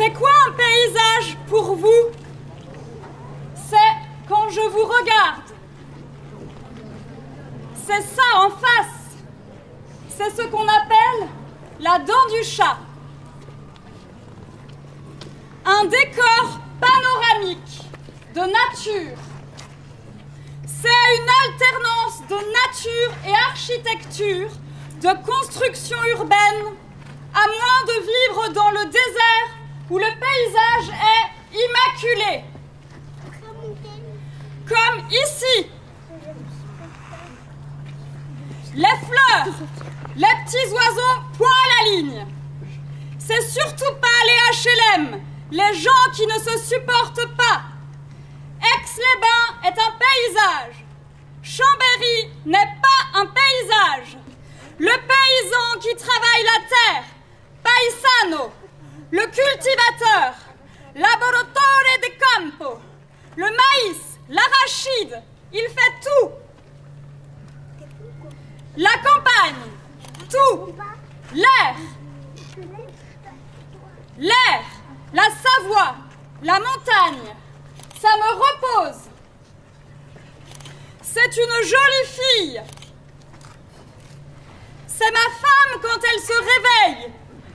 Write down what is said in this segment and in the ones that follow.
C'est quoi un paysage pour vous? C'est quand je vous regarde. C'est ça en face. C'est ce qu'on appelle la dent du chat. Un décor panoramique de nature. C'est une alternance de nature et architecture, de construction urbaine, à moins de vivre dans le désert où le paysage est immaculé. Comme ici. Les fleurs, les petits oiseaux point à la ligne. C'est surtout pas les HLM, les gens qui ne se supportent pas. Aix-les-Bains est un paysage. Chambéry n'est pas un paysage. Le paysan qui travaille la terre, paisano, le cultivateur, laboratore de campo, le maïs, l'arachide, il fait tout. La campagne, tout. L'air, la Savoie, la montagne, ça me repose. C'est une jolie fille. C'est ma femme quand elle se réveille.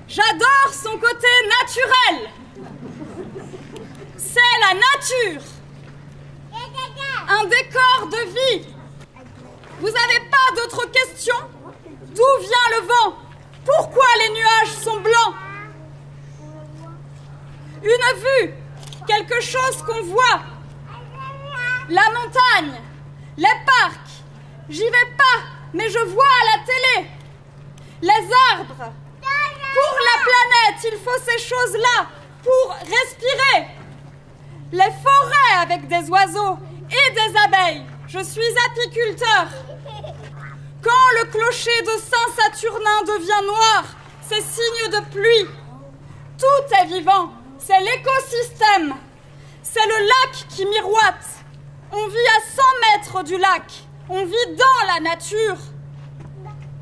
J'adore son côté naturel. C'est la nature. Un décor de vie. Vous n'avez pas d'autres questions? D'où vient le vent? Pourquoi les nuages sont blancs? Une vue, quelque chose qu'on voit. La montagne, les parcs. J'y vais pas, mais je vois à la télé. Les arbres. Pour la planète, il faut ces choses-là pour respirer. Les forêts avec des oiseaux et des abeilles. Je suis apiculteur. Quand le clocher de Saint-Saturnin devient noir, c'est signe de pluie. Tout est vivant. C'est l'écosystème. C'est le lac qui miroite. On vit à 100 mètres du lac. On vit dans la nature.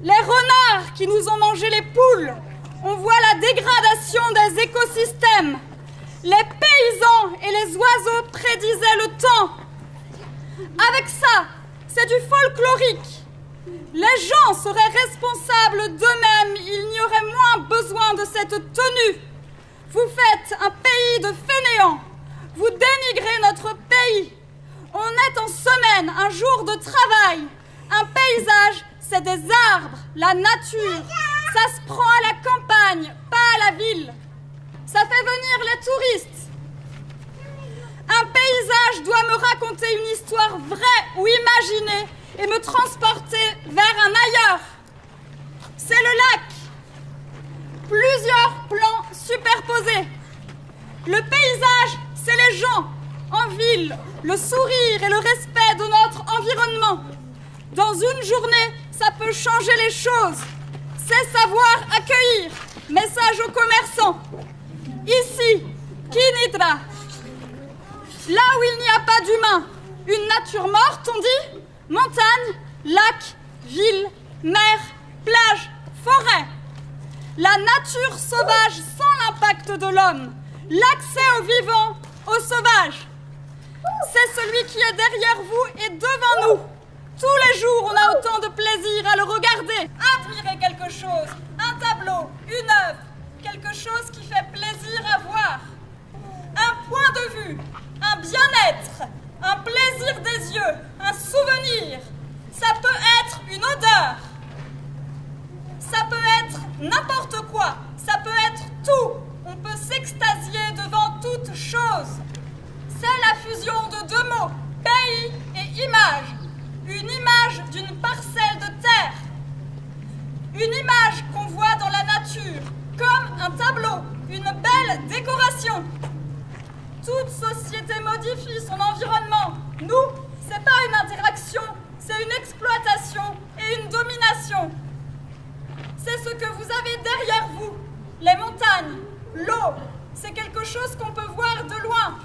Les renards qui nous ont mangé les poules. On voit la dégradation des écosystèmes. Les paysans et les oiseaux prédisaient le temps. Avec ça, c'est du folklorique. Les gens seraient responsables d'eux-mêmes. Il n'y aurait moins besoin de cette tenue. Vous faites un pays de fainéants. Vous dénigrez notre pays. On est en semaine, un jour de travail. Un paysage, c'est des arbres, la nature. Ça se prend à la campagne, pas à la ville. Ça fait venir les touristes. Un paysage doit me raconter une histoire vraie ou imaginée et me transporter vers un ailleurs. C'est le lac. Plusieurs plans superposés. Le paysage, c'est les gens en ville, le sourire et le respect de notre environnement. Dans une journée, ça peut changer les choses. C'est savoir accueillir. Message aux commerçants. Ici, Kinitra. Là où il n'y a pas d'humain. Une nature morte, on dit. Montagne, lac, ville, mer, plage, forêt. La nature sauvage sans l'impact de l'homme. L'accès au vivant, au sauvage. C'est celui qui est derrière vous et devant nous. Tous les jours, on a autant de plaisir à le regarder. Admirer quelque chose, un tableau, une œuvre, quelque chose qui fait plaisir à voir. Un point de vue, un bien-être, un plaisir des yeux, un souvenir. Ça peut être une odeur. Ça peut être n'importe quoi. Ça peut être tout. On peut s'extasier devant toute chose. C'est la fusion de deux mots, pays et image. Une image d'une parcelle de terre. Une image qu'on voit dans la nature, comme un tableau, une belle décoration. Toute société modifie son environnement. Nous, c'est pas une interaction, c'est une exploitation et une domination. C'est ce que vous avez derrière vous, les montagnes, l'eau. C'est quelque chose qu'on peut voir de loin.